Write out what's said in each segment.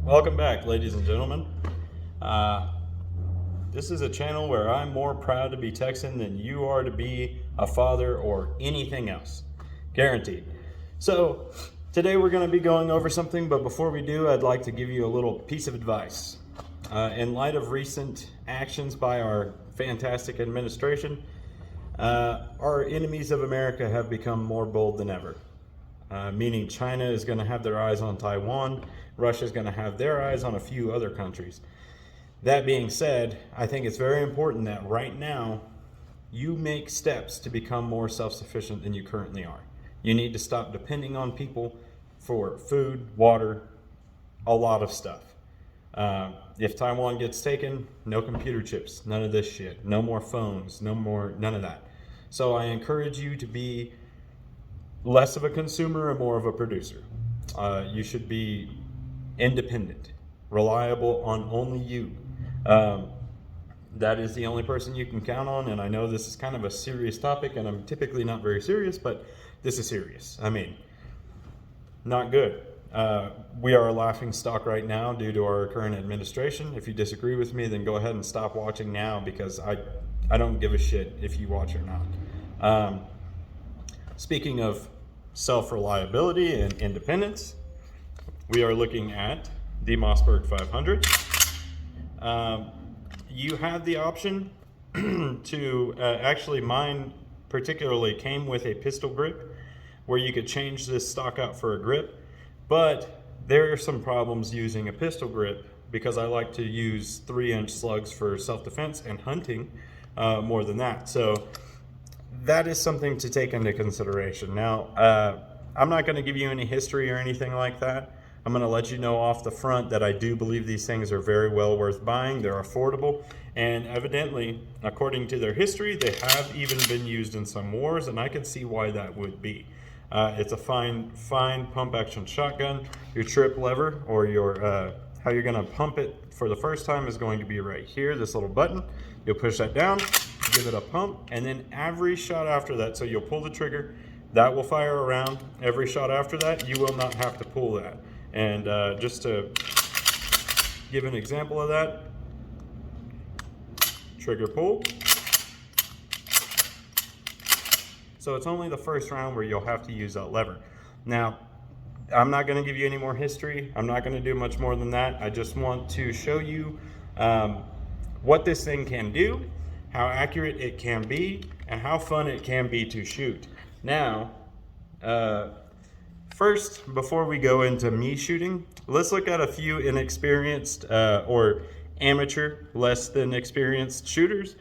Welcome back, ladies and gentlemen. This is a channel where I'm more proud to be Texan than you are to be a father or anything else. Guaranteed. So, today we're going to be going over something, but before we do, I'd like to give you a little piece of advice. In light of recent actions by our fantastic administration, our enemies of America have become more bold than ever. Meaning China is going to have their eyes on Taiwan, Russia is going to have their eyes on a few other countries. That being said, I think it's very important that right now you make steps to become more self-sufficient than you currently are. You need to stop depending on people for food, water, a lot of stuff. If Taiwan gets taken, no computer chips, none of this shit, no more phones, none of that. So I encourage you to be less of a consumer and more of a producer. You should be independent, reliable on only you. That is the only person you can count on, and I know this is kind of a serious topic, and I'm typically not very serious, but this is serious. I mean, not good. We are a laughing stock right now due to our current administration. If you disagree with me, then go ahead and stop watching now, because I don't give a shit if you watch or not. Speaking of self-reliability and independence, we are looking at the Mossberg 500. You have the option to actually, mine particularly came with a pistol grip where you could change this stock out for a grip, but there are some problems using a pistol grip because I like to use 3-inch slugs for self-defense and hunting more than that. So that is something to take into consideration. Now, I'm not going to give you any history or anything like that. I'm going to let you know off the front that I do believe these things are very well worth buying. They're affordable, and evidently, according to their history, they have even been used in some wars, and I can see why that would be. It's a fine pump action shotgun. Your trip lever, or your how you're going to pump it for the first time, is going to be right here, this little button. You'll push that down, give it a pump, and then every shot after that, so you'll pull the trigger, that will fire around. Every shot after that, you will not have to pull that. And just to give an example of that, trigger pull. So it's only the first round where you'll have to use that lever. Now, I'm not going to give you any more history. I'm not going to do much more than that. I just want to show you what this thing can do, how accurate it can be, and how fun it can be to shoot. Now, first, before we go into me shooting, let's look at a few inexperienced or amateur, less than experienced shooters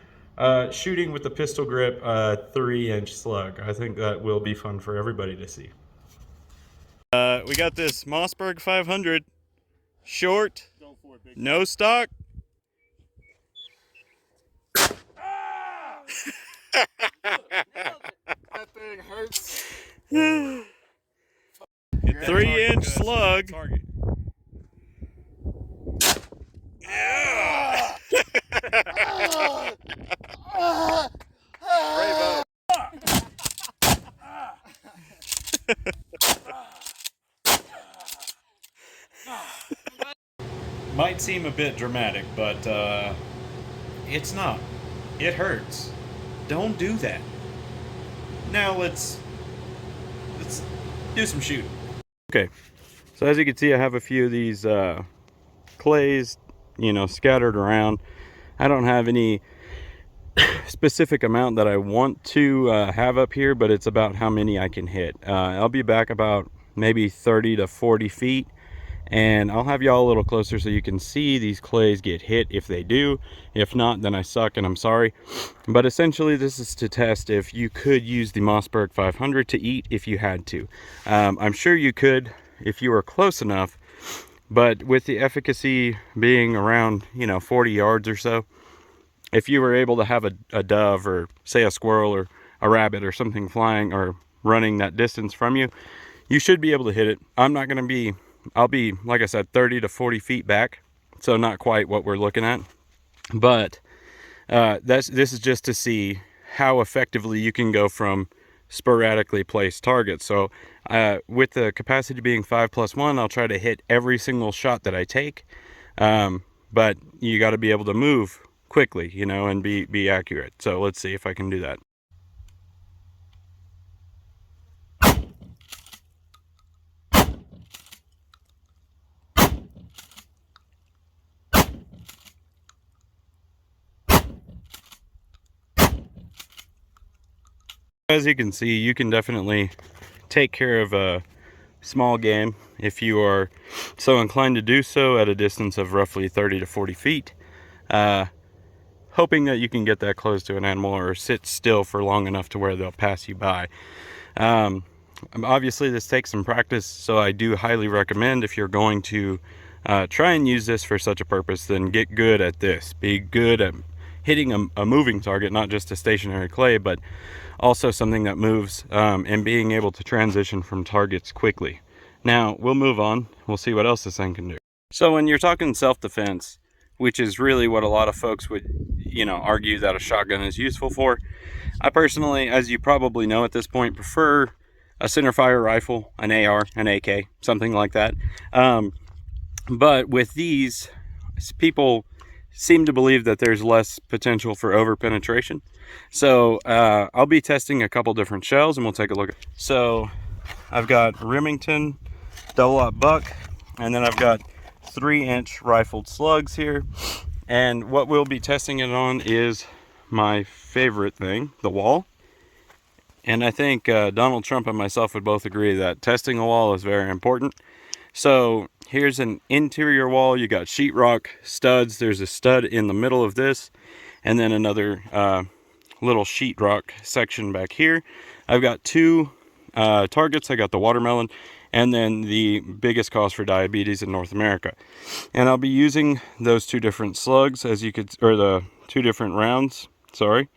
shooting with the pistol grip 3-inch slug. I think that will be fun for everybody to see. We got this Mossberg 500, short, no stock. That thing hurts. 3-inch slug. Yeah. Might seem a bit dramatic, but it's not. It hurts. Don't do that. Now let's do some shooting. Okay, so as you can see, I have a few of these clays, scattered around. I don't have any specific amount that I want to have up here, but it's about how many I can hit. I'll be back about maybe 30 to 40 feet, and I'll have y'all a little closer so you can see these clays get hit if they do. If not, then I suck and I'm sorry. But essentially, this is to test if you could use the Mossberg 500 to eat if you had to. I'm sure you could if you were close enough, but with the efficacy being around 40 yards or so, if you were able to have a dove, or say a squirrel or a rabbit or something flying or running that distance from you, you should be able to hit it. I'll be, like I said, 30 to 40 feet back, so not quite what we're looking at. But this is just to see how effectively you can go from sporadically placed targets. So with the capacity being 5+1, I'll try to hit every single shot that I take. But you got to be able to move quickly, you know, and be accurate. So let's see if I can do that. As you can see, you can definitely take care of a small game if you are so inclined to do so at a distance of roughly 30 to 40 feet. Hoping that you can get that close to an animal or sit still for long enough to where they'll pass you by. Obviously this takes some practice, so I do highly recommend, if you're going to try and use this for such a purpose, then get good at this. Be good at hitting a moving target, not just a stationary clay, but also something that moves, and being able to transition from targets quickly. Now we'll move on. We'll see what else this thing can do. So when you're talking self-defense, which is really what a lot of folks would, you know, argue that a shotgun is useful for, I personally, as you probably know at this point, prefer a centerfire rifle, an AR, an AK, something like that. But with these, people seem to believe that there's less potential for over penetration. So I'll be testing a couple different shells and we'll take a look. So I've got Remington double-aught buck, and then I've got 3-inch rifled slugs here. And what we'll be testing it on is my favorite thing, the wall. And I think Donald Trump and myself would both agree that testing a wall is very important. So here's an interior wall. You got sheetrock studs. There's a stud in the middle of this, and then another little sheetrock section back here. I've got 2 targets. I got the watermelon, and then the biggest cause for diabetes in North America. And I'll be using those 2 different slugs, as you could, or the 2 different rounds. Sorry,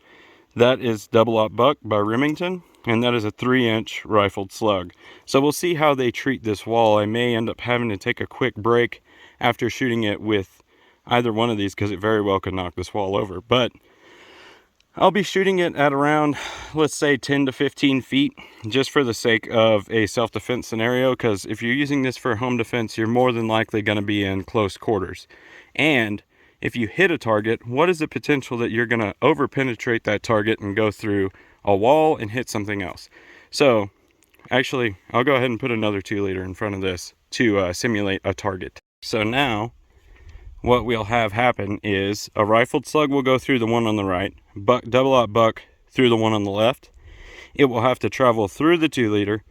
that is double-aught buck by Remington, and that is a 3-inch rifled slug. So we'll see how they treat this wall. I may end up having to take a quick break after shooting it with either one of these, because it very well could knock this wall over. But I'll be shooting it at around, let's say 10 to 15 feet, just for the sake of a self-defense scenario, because if you're using this for home defense, you're more than likely going to be in close quarters. And if you hit a target, what is the potential that you're going to over penetrate that target and go through a wall and hit something else? So actually, I'll go ahead and put another 2-liter in front of this to simulate a target. So now what we'll have happen is a rifled slug will go through the one on the right, double-aught buck through the one on the left. It will have to travel through the 2-liter,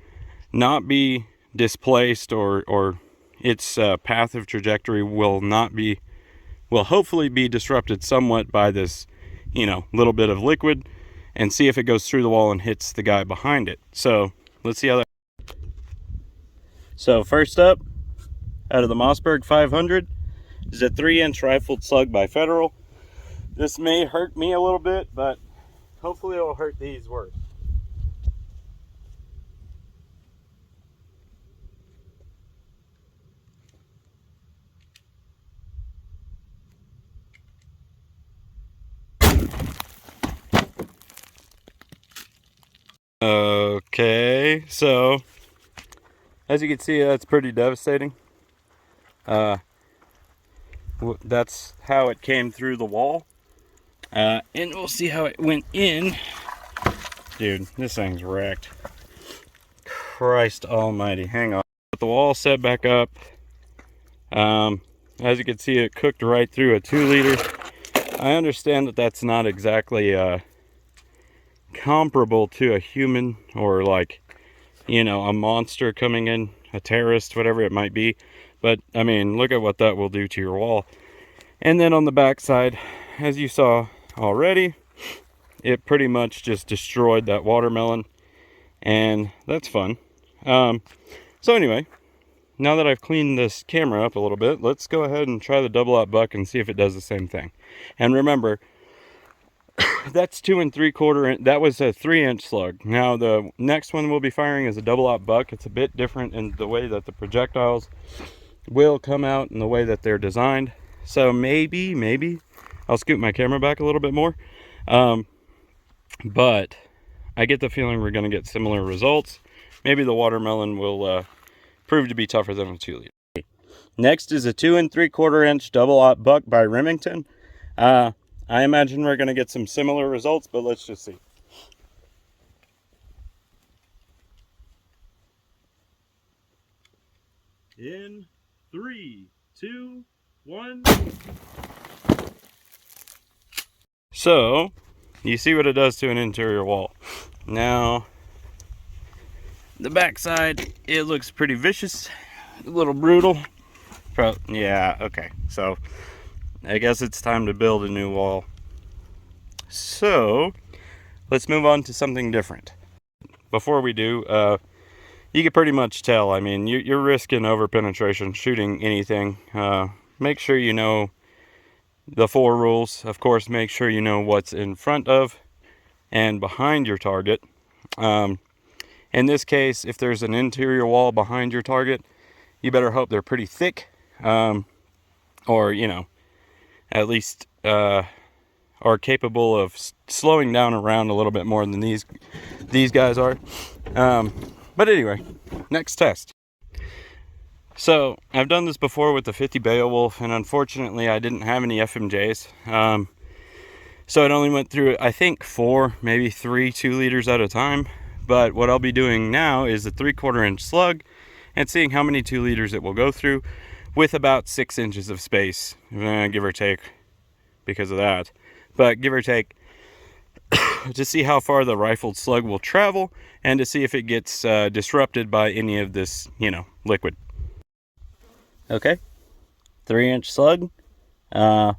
not be displaced, or its path of trajectory will hopefully be disrupted somewhat by this, you know, little bit of liquid, and see if it goes through the wall and hits the guy behind it. So let's see how that. So first up, out of the Mossberg 500 is a 3-inch rifled slug by Federal. This may hurt me a little bit, but hopefully it'll hurt these worse. Okay, so as you can see, that's pretty devastating. That's how it came through the wall, and we'll see how it went in. Dude, this thing's wrecked. Christ almighty. Hang on. Put the wall set back up. As you can see, it cooked right through a 2-liter. I understand that that's not exactly comparable to a human, or like, you know, a monster coming in, a terrorist, whatever it might be. But I mean, look at what that will do to your wall. And then on the back side, as you saw already, it pretty much just destroyed that watermelon, and that's fun. So anyway, now that I've cleaned this camera up a little bit, let's go ahead and try the double-aught buck and see if it does the same thing. And remember, that's 2 3/4 inch. That was a 3-inch slug. Now the next one we'll be firing is a double-aught buck. It's a bit different in the way that the projectiles will come out and the way that they're designed. So maybe I'll scoot my camera back a little bit more. But I get the feeling we're going to get similar results. Maybe the watermelon will prove to be tougher than a 2 liter. Next is a 2 3/4 inch double-aught buck by Remington. I imagine we're going to get some similar results, but let's just see. In 3, 2, 1. So, you see what it does to an interior wall. Now, the backside, it looks pretty vicious, a little brutal. Yeah, okay. So, I guess it's time to build a new wall. So, let's move on to something different. Before we do, you can pretty much tell. I mean, you're risking over penetration shooting anything. Make sure you know the 4 rules. Of course, make sure you know what's in front of and behind your target. In this case, if there's an interior wall behind your target, you better hope they're pretty thick, or, you know, at least are capable of slowing down around a little bit more than these guys are. But anyway, next test. So I've done this before with the 50 Beowulf, and unfortunately I didn't have any FMJs. So it only went through, I think, 4, maybe 3 2 liters at a time. But what I'll be doing now is a 3/4 inch slug and seeing how many 2 liters it will go through with about 6 inches of space, give or take, because of that. But give or take, to see how far the rifled slug will travel and to see if it gets disrupted by any of this, you know, liquid. Okay, 3-inch slug. I'll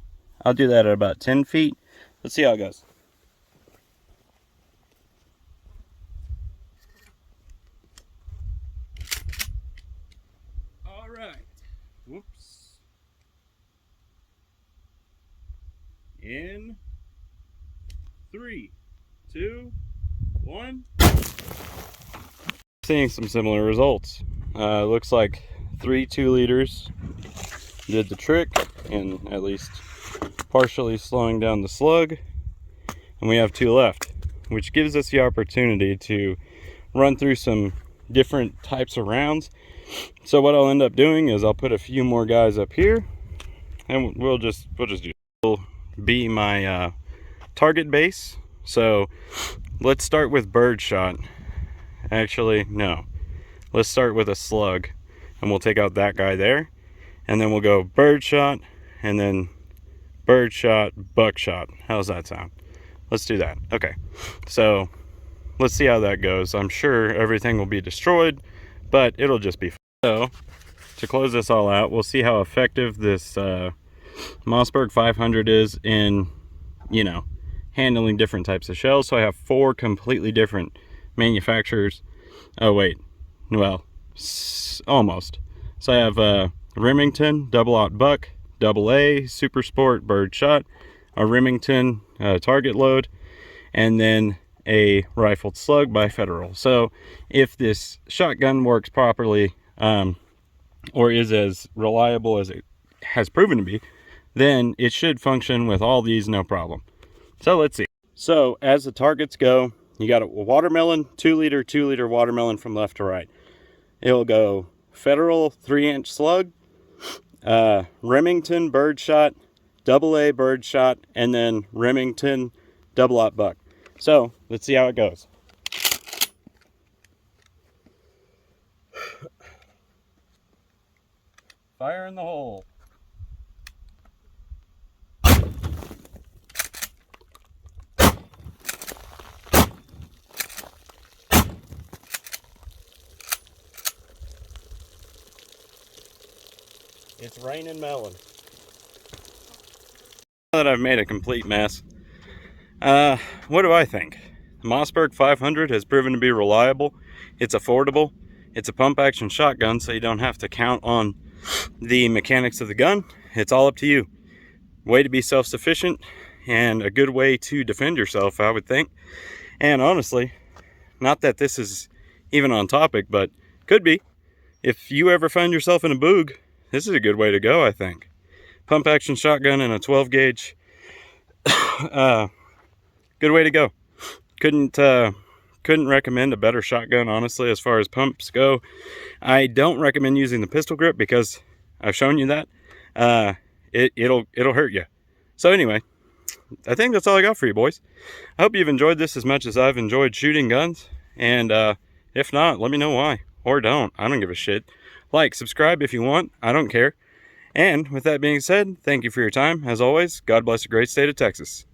do that at about 10 feet. Let's see how it goes. All right. Whoops. In 3, 2, 1. Seeing some similar results. Looks like 3 2 liters did the trick, and at least partially slowing down the slug, and we have 2 left, which gives us the opportunity to run through some different types of rounds. So what I'll end up doing is I'll put a few more guys up here, and we'll just do it. Will be my target base. So let's start with birdshot. Actually, no, let's start with a slug, and we'll take out that guy there, and then we'll go birdshot, and then birdshot, buckshot. How's that sound? Let's do that. Okay, so let's see how that goes. I'm sure everything will be destroyed, but it'll just be fun. So to close this all out, we'll see how effective this Mossberg 500 is in, you know, handling different types of shells. So I have 4 completely different manufacturers. Oh wait, well, almost. So I have Remington double-aught buck, AA super sport birdshot, a Remington target load, and then a rifled slug by Federal. So if this shotgun works properly, or is as reliable as it has proven to be, then it should function with all these no problem. So let's see. So as the targets go, you got a watermelon, 2 liter watermelon from left to right. It'll go Federal 3-inch slug, Remington birdshot, AA birdshot, and then Remington double-aught buck. So let's see how it goes. Fire in the hole. It's raining melon. Now that I've made a complete mess, what do I think? The Mossberg 500 has proven to be reliable. It's affordable. It's a pump action shotgun, so you don't have to count on the mechanics of the gun. It's all up to you. Way to be self-sufficient and a good way to defend yourself, I would think. And honestly, not that this is even on topic, but could be. If you ever find yourself in a boog, this is a good way to go, I think. Pump action shotgun and a 12 gauge. Good way to go. Couldn't couldn't recommend a better shotgun, honestly, as far as pumps go. I don't recommend using the pistol grip because I've shown you that. It'll hurt you. So anyway, I think that's all I got for you, boys. I hope you've enjoyed this as much as I've enjoyed shooting guns. And if not, let me know why. Or don't. I don't give a shit. Like, subscribe if you want. I don't care. And with that being said, thank you for your time. As always, God bless the great state of Texas.